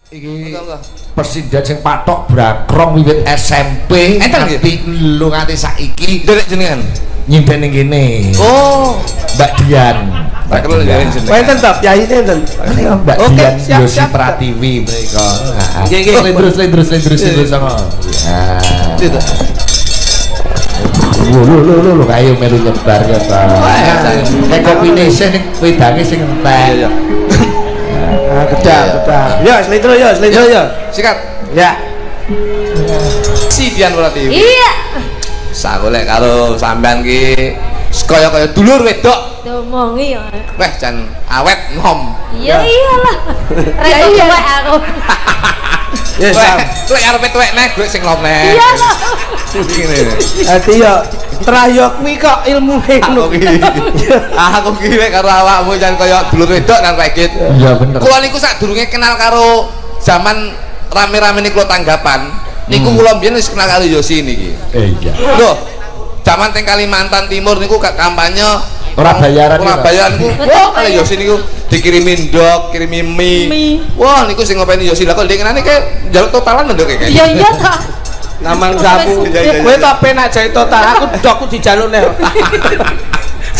Iki presiden sing patok brakrong wiwit SMP nganti lu nganti saiki nderek jenengan nyimpen ning kene. Oh, Mbak Dian. Mbak Dian jenengan. Wonten to yaine enten. Mbak Dian Yosi Pratiwi mriko. Nggih, terus sama. Itu. Lho kayu melu nyebar ya ta. Nek kopine sing wedange sing entek. Kedah. Ya, slendro ya. Sikat. Ya. Si Dian Pratiwi. Iya. Sagolek karo sampean ki kaya dulur wedok. Domongi ya. Weh jan awet nom. Iya iyalah. Reso tuwek aku. Ya sam. Lek arep tuwek neh golek sing nom neh. Iya. Ngene. Ati yo trahyo kuwi kok ilmuhe ngono. Aku ki wek karo awakmu jan kaya dulur wedok nang Pegit. Iya bener. Kula niku sadurunge kenal karo zaman rame-rame niku tanggapan. Niku kula mbiyen wis kenal karo Yosi niki. Iya. Lho, zaman teng Kalimantan Timur niku kampanye ora bayaran. Ora bayaran niku. Wah, kali Yosi niku dikirimi ndok, kirimi mie. Wah, niku sing ngopeni Yosi. Lah kok ndengenane ke njaluk totalan ndok kayak. Iya ta. Namang sapu. Kowe tok penak jae total, aku ndokku dijaluk neh.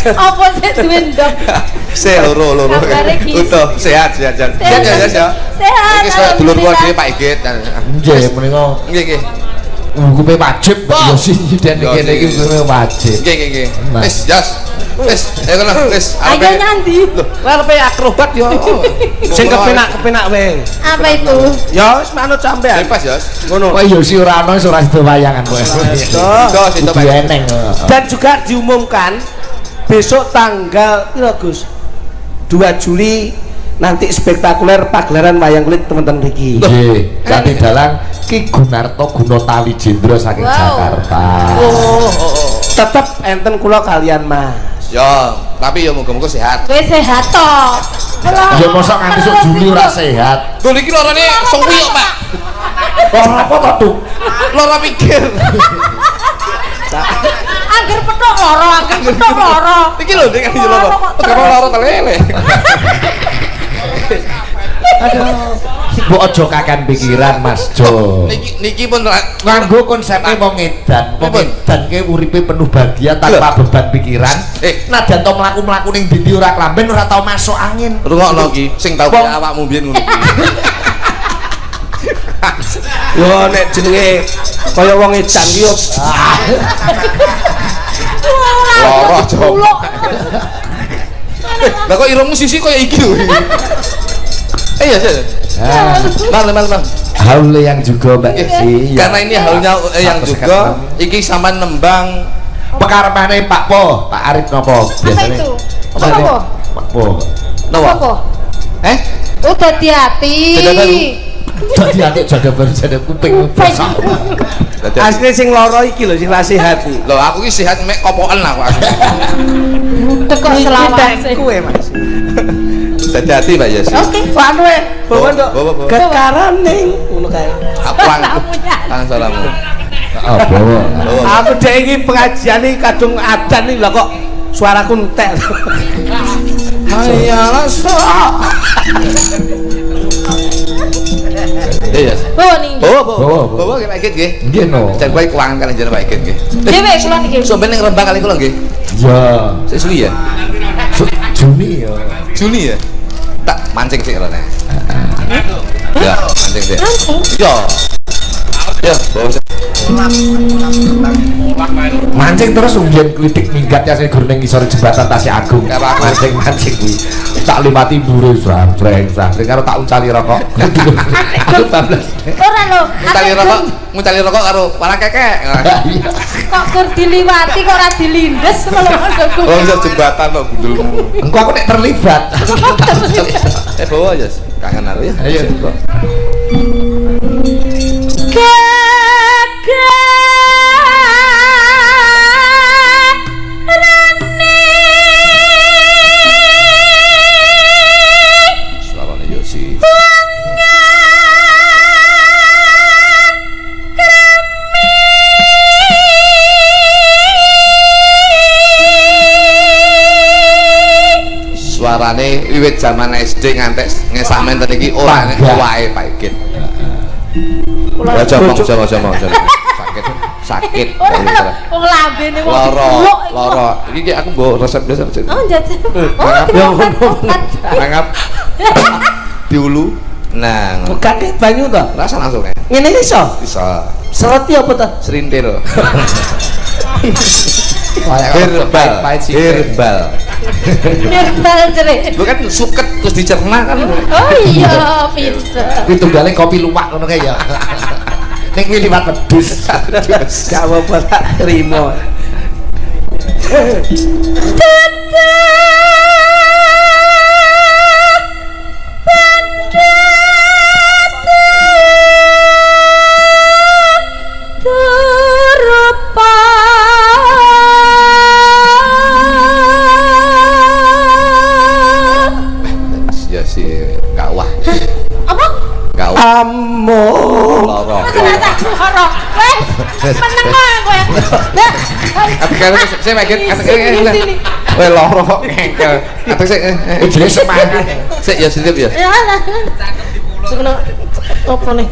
Apa sih duwe ndok? Loro. Utuh, sehat. Sehat. Sehat. Iki saya dulur kula dhewe Pak Igit. Nggih menika. Nggih. Hukume wajib Mbak Yosi dan kene iki hukume wajib. Nggih. Wis, Jos. Wis, ayo kena wis. Ayo nyanti. Lho, arepe akrobat yo. Sing kepenak wae. Apa itu? Ya wis manut sampean. Bebas, Jos. Ngono. Kowe Yosi ora ono ora sida wayangan kowe. Jos itu Pak. Eneng. Dan juga diumumkan besok tanggal piro Gus? 2 Juli nanti spektakuler pagelaran wayang kulit teman-teman Riki. Nggih, kanthi dalang Ki Gunarto Gunotawi Jendra saking Jakarta. Tetep enten kula kalian Mas. Ya, tapi ya muga-muga sehat. Kowe sehat to. Ya mosok nganti sok Juli ora sehat. Lho niki lorone suwi kok, Pak. Ora apa to, Duk? Loro pikir. Angger petok loro. Iki lho nek iki loro. Karo loro telele. Aduh. Mbok aja kakan pikiran Mas Jo. Niki pun Nganggo konsepnya wong edan. Wong edan ki uripe penuh bahagia tanpa beban pikiran. Nadyan to mlaku-mlaku ning ndi ora klamben ora tau masuk angin. rungokno iki sing tau kaya awakmu mbiyen ngono iki. Yo nek jenenge kaya wong edan ki yo Loro coba. Lah kok irungmu sisi kaya iki lho. Iya, sih. Mal. Haul yang juga Mbak Isi. Karena ini haulnya yang juga iki sama nembang pekarepane Pak Po, Pak Arif nopo biasane. Apa itu? Pak Po. Apa? Oh hati-hati. Dadi atik jaga baru jaga kuping. asli sing loro iki lho sing hati. Lho aku iki sehat mek kopoken aku. Tekok selawase Kowe Mas. Hati-hati Pak Yosi. Oke. Wan we, bawa ndok. Bawa. Gekaraning ngono kae. Tangan salamu. Apa? Aku dek iki pengajian iki kadung adan iki lho kok suaraku entek. Hayalah Iya. Bawa ning. Bawa ke Pak Igit nggih. Nggih no. Jan kowe keuangan kali jeneng Pak Igit nggih. Dhewe kula niki. Sampeyan ning Rembang kali kula nggih. Ya. Sik suwi ya. Juni ya. Juni ya. Tak mancing sik rene. Ya, mancing sik. Ya. Ya, bawa sik. Mancing terus umbian klitik minggat ya sing gur ning ngisor jembatan Tasik Agung. Mancing kuwi. Tak liwati mbure sambreng karo tak uncali rokok. Ora lho. Ngucali rokok karo walang kekek. Kok gur diliwati kok ora dilindes lho maksudku. Oh, ngisor jembatan kok gundulmu. Engko aku nek terlibat. Bawa aja. Kangen aku ya. Ayo. Suaranya Yosi. Suarane wiwit zaman SD ngantek ngesamen ten iki ora wae Pak Igit. Aja ngomong sakit. Wong lambene wong Lara. Iki aku mbok resep-resep. Oh, jajan. Anggap diulu. Nah, bukan ke banyu to? rasa langsung ya. Ngene iso. Bisa. Seroti apa to? Serintil. Herbal. Herbal jere. Bukan suket terus dicerna kan. Oh iya, pinter. Kuwi tunggale kopi luwak ngono kae ya. Ning kuwi liwat wedhus. Gak apa-apa tak terima. Ya si kawah. Apa? Kawah. Amo. Loro. Loro. Wes, meneng wae kowe. Lah, Katakan saya makin sini. Weh loro ngengkel. Katakan saya Jenis semangat. Sik ya sitip ya. Ya lah. Sekono apa nih?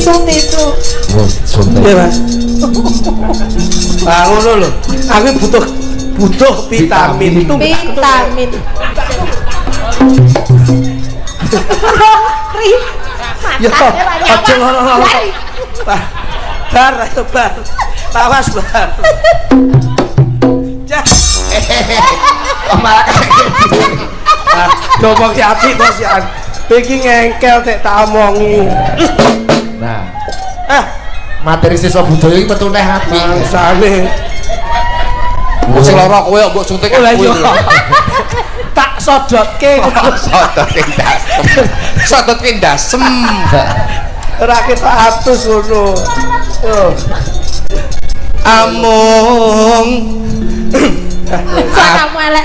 Sote itu. Iya, Mas. Ah, ngono lho. Aku butuh vitamin. Vitamin. Ri. Yo, aja ngono. Bar, ayo bar. Tawas bar. Ya. Malah Coba ki apik to sian. Iki ngengkel tek tak omongi. nah, materi siswa budaya iki metu neh ati. Bangsane. Sing loro kowe mbok suntik Lah aku yo. itu. Tak sodotke. Sodot kindasem. Ora kita atus ngono. Amung. Suaramu elek.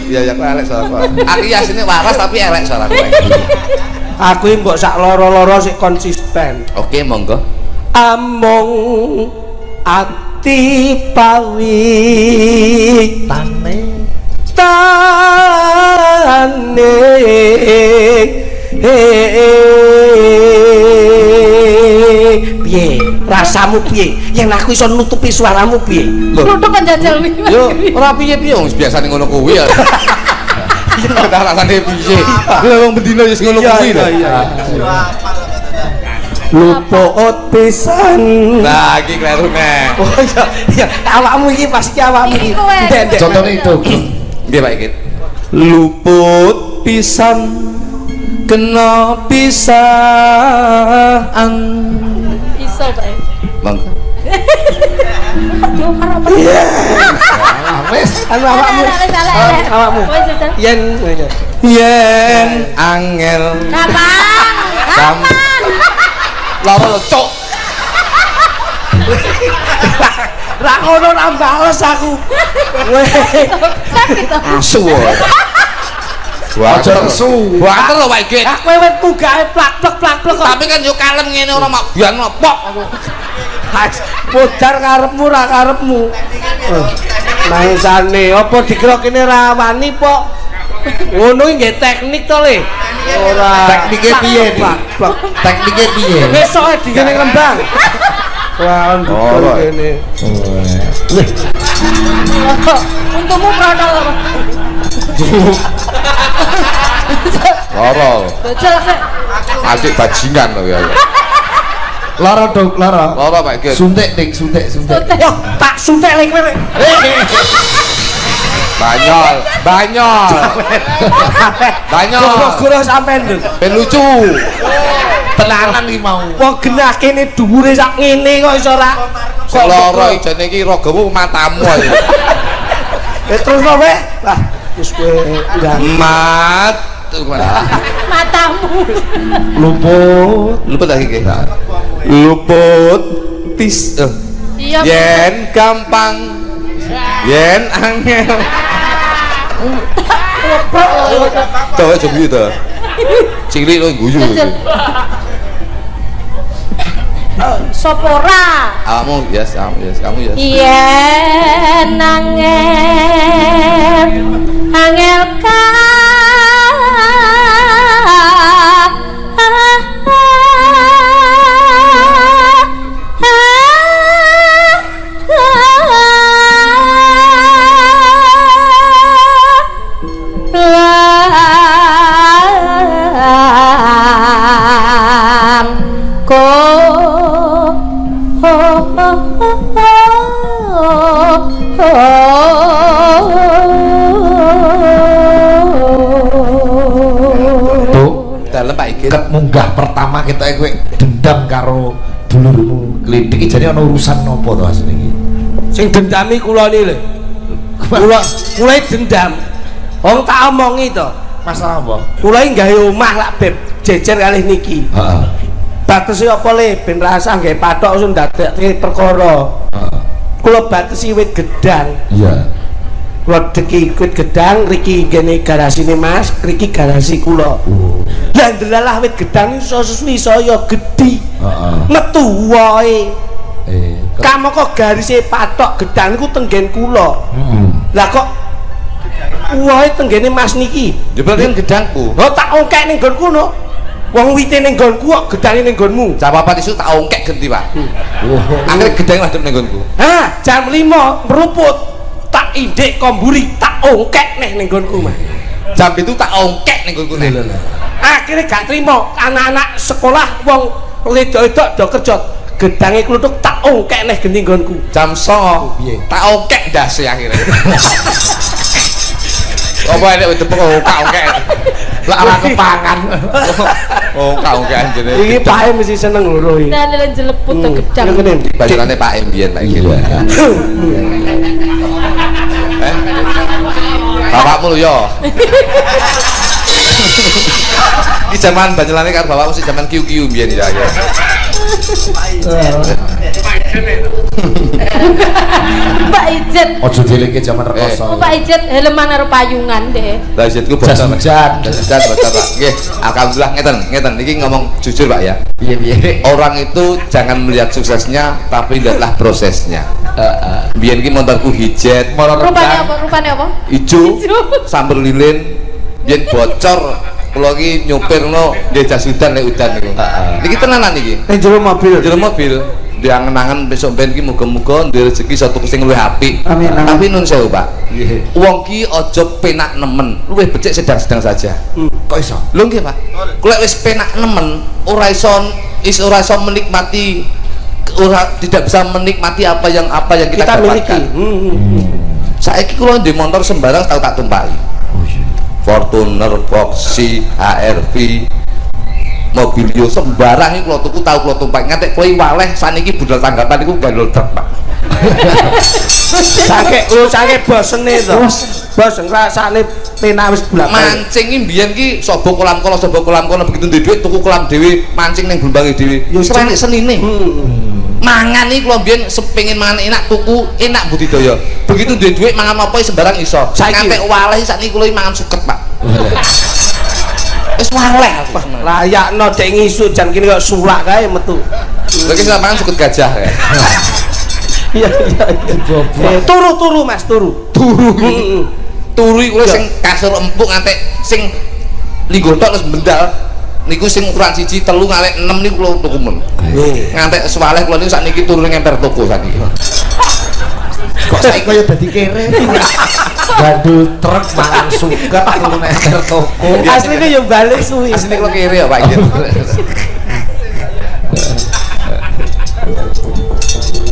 Ya ya kok elek suara kowe. Aku asline waras tapi elek suara kowe. Aku iki mbok sak loro-loro sik konsisten. Oke, monggo. Amung ati pawi tane piye rasamu piye yen aku iso nutupi suaramu piye Nutuk kan jajal wi. Yo, ora piye-piye wong biasane ngono kuwi ya. Kita rasane piye? Lha wong bendina wis ngono kuwi lho. luput pisan. Nah, iki kleru nek. Oh iya, awakmu iki pasti awakmu iki. Ndek. Contohnya itu. Piye Pak Ikit? Luput pisan kena pisan. Iso bae. Monggo. Yo karo apa? Wes. Anu awakmu. Awakmu. Wes jajan. Yen Angel. Kapan? Loro cuk. ra ngono ra bales aku. Weh. Sakit to. Asu. Wah, Aja nesu. Banter lho Pak Ikit. Ah kowe wetmu gawe plak-plek kok. Tapi kan yo kalem ngene ora mak bian pok. Modar karepmu ra karepmu. Mangsane apa dikira kene ra wani pok. Ngono iki nggih teknik to le. Ora. Teknike piye, Pak? Teknike piye? Besoke dingene ngembang. Wah, nduk kene. Untukmu prodol apa? Loro. Bajal sik. Adik bajingan lho ya. Lara dong, lara. Loro Pak Ikit. Suntik ning, suntik. Yo, tak suntek lek kowe. Banyol. Goro sampean lho. Ben lucu. Tenanan iki mau. Wong genah kene dhuwure sak ngene kok iso ra. Kok loro ijane iki ragamu matamu ae. Terus kowe. Lah, wis kowe ndang. Mat. Matamu. Luput lagi iki. Luput pis. Iya. Yen gampang. Yen angel. Coba coba itu. Cilik lo guyu. Sapa ora? Awakmu yes, kamu yes. Yen angel ka Dalem Pak Igit. Ket munggah pertama kita kowe dendam karo dulurmu Klitik iki jane ana urusan napa to asline iki? Sing dendami kula niki lho. Kula dendam. Wong tak omongi to. Masalah apa? Kula iki gawe omah lak beb jejer kalih niki. Heeh. Batesi apa le ben rasah gawe patok sing ndadekke perkara. Heeh. Kula batesi wit gedang. Iya. Kula deki wit gedang riki ngene garasine Mas, riki garasi kula. Lah ndelalah wit gedang iso sesuwi saya gedhi. Heeh. Metu wae. Kok Kamangka garise patok gedang niku tenggen kula. Lah kok wae tenggene Mas niki. Jebul gedangku. Oh tak ongkek ning nggonku no. Wong wite ning nggonku kok gedange ning nggonmu. Jam 4 isu tak ongkek genti, Pak. Akhire gedang madhep ning nggonku. Hah, jam 5 meruput. Tak indik komburi, tak ongkek nih ning nggonku Mas. Jam itu tak ongkek ning nggonku nih. Akhirnya gak trimo anak-anak sekolah wong wedok-wedok do kerja. Gedange kluthuk tak ongkek nih geni nggonku. Jam 09.00 tak ongkek ndase akhire. Apa ada untuk ongkek? lah ala kepangan. Oh, ongkek anjene. Iki Pak mesti seneng lho iki. Dan jeleput to gedang. Ngene. Bajulane Pak Mbien Pak Igit. Bapakmu lho yo. Iki zaman bajulane karo bapakmu sih zaman QQ mbiyen ya. Pak Ijet. Ojo dileke zaman rekoso. Pak Ijet helman karo payungan deh. Lah jetku bocor. Jas hujan. Jas hujan bocor, Pak. Nggih, alhamdulillah ngeten. Iki ngomong jujur, Pak ya. Piye-piye? Orang itu jangan melihat suksesnya, tapi lihatlah prosesnya. Biyen iki motorku hijet, Rupane apa? ijo, Ijo. sambar lilin, biyen bocor. Kula iki nyupirno nggih jas hujan nek udan niku. Niki tenanan iki. Ning jero mobil. Jero mobil. Diangen-angen besok ben iki muga-muga duwe rezeki satu sing luwih apik. Amin, amin. Tapi nun sewu, Pak. Wong ki aja penak nemen, luwih becik sedang-sedang saja. Kok iso? Lho nggih, Pak. Kulek wis penak nemen, ora iso menikmati, tidak bisa menikmati apa yang kita miliki. dapatkan. Saiki kula ndek motor sembarang tau tak tumpaki. Fortuner, Foxy, HRV, Mobilio sembarang iki kula tuku tau kula tumpaki ngantek kowe waleh saniki budal tanggapan iku gandol truk, Pak. Sake bosene to. Bos ngrasane penak wis bulat. Mancing iki mbiyen ki sobo kolam kono begitu duwe dhuwit tuku kolam dhewe, mancing ning blumbange dhewe. Ya serenek senine. Mangan iki kula mbiyen sepengin mangan enak tuku enak budidaya. Begitu duwe dhuwit mangan apa sembarang iso. Ngantek waleh sakniki kula mangan suket, Pak. Wis waleh aku. Layakno dek ngisuk jan kene kok sulak kae metu. Lha iki mangan suket gajah ya. Iya. Turu Mas, turu. Turu iku sing kasur empuk ngantek sing linggotok wis bendal. Niku sing ukuran 1, 3, ngalek 6 niku kula tuku men. Ngantek swaleh kula niku sakniki turu ning emper toko sakniki. Kok saiki koyo dadi kere. Gandul truk mangan suket turu nek toko. Asline yo balik suwi. Asline kula kere ya, Pak Igit.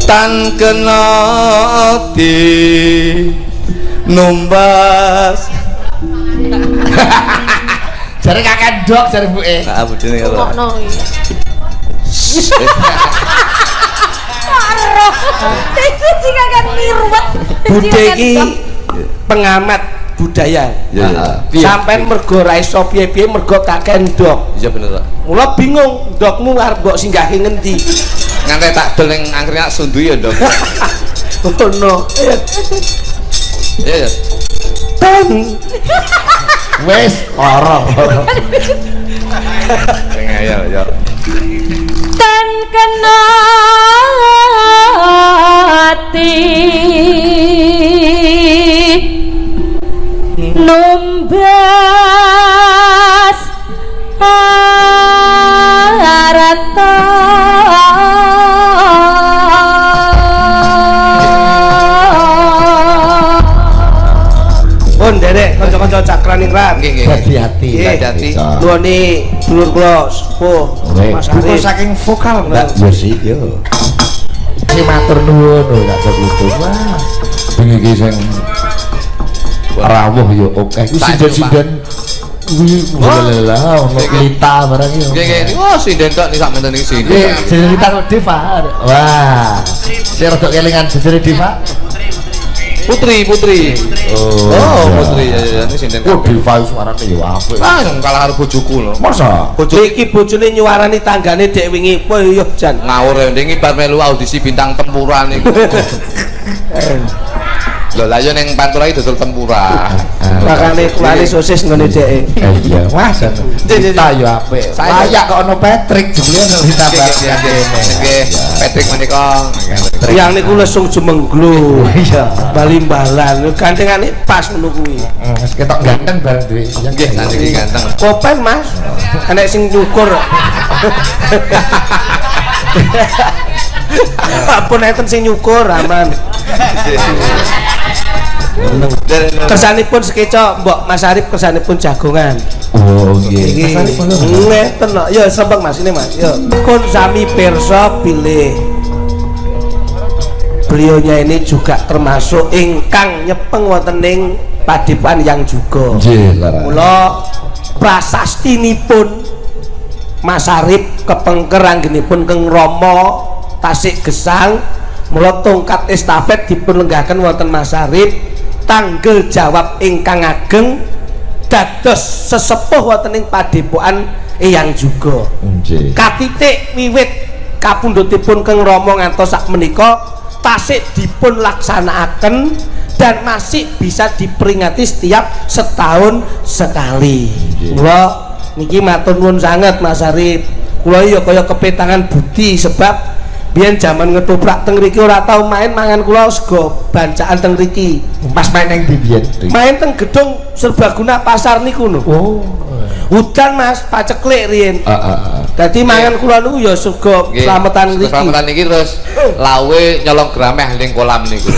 Tan kena di numbas. Jare kakek ndok jare buke. Nah, budine karo. Ngokno iki. Itu jika kan mirwet. Budhe iki pengamat budaya. Sampeyan mergo ra iso piye-piye mergo kakek ndok. Iya bener, Pak. Mula bingung ndokmu arep mbok singgahi ngendi. Ngantek tak dol ning angkringan sundu ya, Ndok. Ono. Iya, ya. Wes ora. Ngayal ya. tan kena ati numbas arata derek kanca-kanca cakraningrat nggih hati-hati hati-hati nuwuni dulur kula sepuh Mas Arif saking vokal enggak yo sih yo si matur nuwun lho gak segitu wah bengi iki sing rawuh yo oke iku sinden-sinden wah ono lita barang yo nggih oh sinden tok nih sak menten iki sinden sinden lita kok Diva wah sing rada kelingan jejere Diva Putri Putri ya ini sinden kok Diva suarane yo apik yang kalah karo bojoku lho masa iki bojone nyuarani tanggane dek wingi kowe yo jan ngawur ya ndek bar melu audisi bintang tempura niku lho la yo ning Pantura iki dodol tempura makane kulane sosis ngene dek iya wah Lita yo apik layak kok ono Patrick jebule Lita nggih Patrick menika yang niku lesung jemengglung iya balimbalan gantengane pas ngono kuwi wis ketok ganteng bareng duwe nggih santri ganteng kopen Mas enek sing nyukur apa nenten sing nyukur aman kersanipun sekeca mbok Mas Arif kersanipun jagongan oh nggih Mas Arif ngeten kok ya sembeng Mas ini Mas ya kun sami pirsa pilih beliaunya ini juga termasuk ingkang nyepeng wonten ing Padepokan yang juga nggih mula prasastinipun Mas Arif kepengker anggenipun Keng Rama Tasik Gesang mula tongkat estafet dipun lenggahaken wonten Mas Arif tanggal jawab ingkang ageng dados sesepuh wonten ing Padepokan Eyang juga nggih katitik wiwit kapundhutipun Keng Rama ngantos sak menika tasik dipun laksanakaken dan masih bisa diperingati setiap setahun sekali. Kula niki matur nuwun sanget Mas Arif. Kula ya kaya kepetangan budi sebab biyen jaman ngetoprak teng mriki ora tau main mangan kula sego bancaan teng mriki. pas main ning ndi biyen Main teng gedung Serbaguna Pasar niku lho. oh Udan Mas paceklik riyen. Dadi mangan kula niku ya sego slametan mriki. Slametan iki terus lawe nyolong grameh ning kolam niku.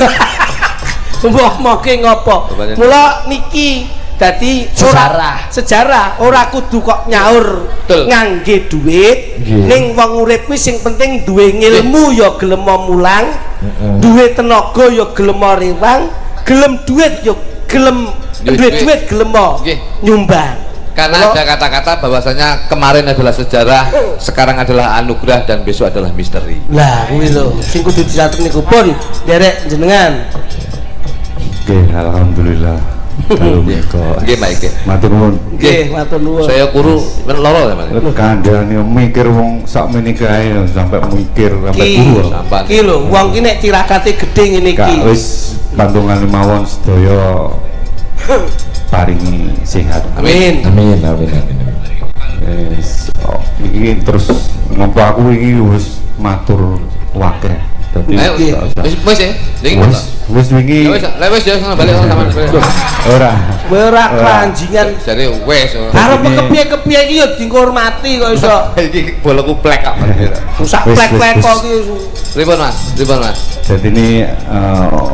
Mbah moke ngopo? Mula niki dadi sejarah ora kudu kok nyaur ngangge duit ning wong urip kuwi sing penting duwe ngilmu ya gelem mulang duwe tenaga ya gelem riwang gelem duit ya gelem duit gelem nyumbang karena ada kata-kata bahwasanya kemarin adalah sejarah sekarang adalah anugerah dan besok adalah misteri lah kuwi lho sing kudu dicatet niku pun derek jenengan oke alhamdulillah kalau menika nggih Pak nggih matur nuwun nggih matur nuwun saya kuru loro ya Mas kandhane mikir wong sak meniki ae sampai mikir sampai guru iki lho wong ki nek tirakate gedhe ngene iki wis pantungan mawon sedaya paringi sehat amin amin iki terus ngopo aku iki wis matur wakeh dadi wis ya wis wingi wis ya balik sama ora kelanjingan jare wis arep kepiye-kepiye iki ya dihormati kok iso iki boloku plek kok rusak plek-plek kok iki pripun Mas jadi ini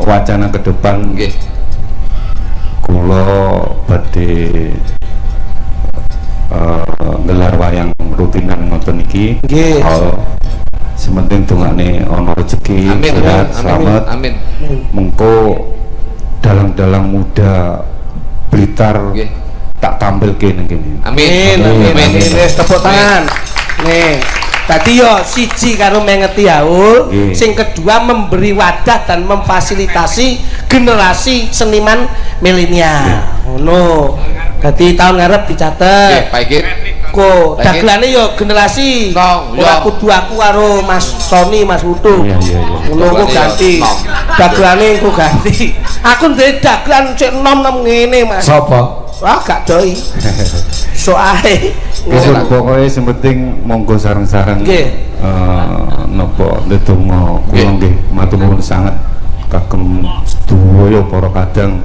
wacana ke depan nggih kula badhe gelar wayang rutinan ngoten iki nggih sementing dongane ana rezeki sehat selamat amin mengko dalang-dalang muda Blitar tak tampilke nang kene amin tepuk tangan nih tadi yo siji karo mengeti haul sing kedua memberi wadah dan memfasilitasi generasi seniman milenial ngono dadi tahun ngarep dicatet Pak Iki kok dagelane yo generasi ora kudu aku karo Mas Sony Mas Wutu ngono ganti dagelane engko ganti aku ndek dagelan cek nom-nom ngene Mas sapa wah gak doi soae Pun pokoknya sing penting monggo sareng-sareng napa ndedonga kula nggih matur nuwun sanget kagem sedaya para kadang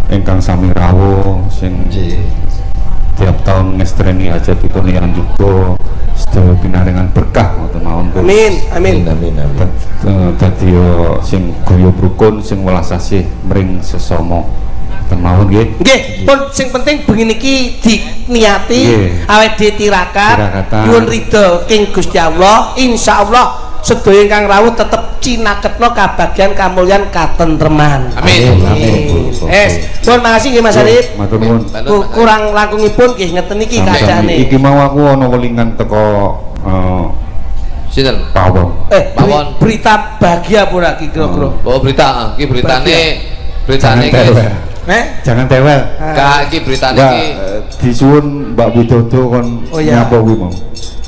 ingkang sami rawuh sing tiap tahun ngestreni hajatipun yang juga sedaya pinaringan berkah ngoten mawon. Amin amin amin amin. Dadi sing guyub rukun sing welas asih mring sesama. Temawon nggih. Nggih, pun sing penting bengi niki diniati awet ditirakat nyuwun ridho ing Gusti Allah. Insyaallah sedaya ingkang rawuh tetep cinaketna kabagyan kamulyan katentreman. Amin. Amin. Pun makasih nggih Mas Arif. Matur nuwun. Kurang langkungipun nggih ngeten iki kaadane. Iki mau aku ana welingan teko sinten? Pawon. Pawon. Berita bahagia pura iki kira-kira. Oh berita, iki beritane iki. Jangan tewel. Kak iki beritane iki disuwun Mbak Widodo kon nyapa kuwi mau.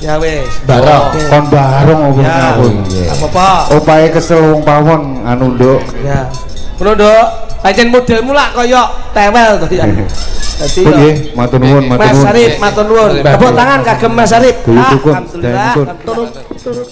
Ya wis. Bareng kon bareng opo nyapun. Apa-apa. Opahe kesel wong Pawon anu nduk. Ya. Ngono nduk. Pancen modelmu lak kaya tewel to ya. Dadi nggih, matur nuwun, matur nuwun. Mas Arif, matur nuwun. Tepuk tangan kagem Mas Arif. Guyub rukun. Alhamdulillah. Turun.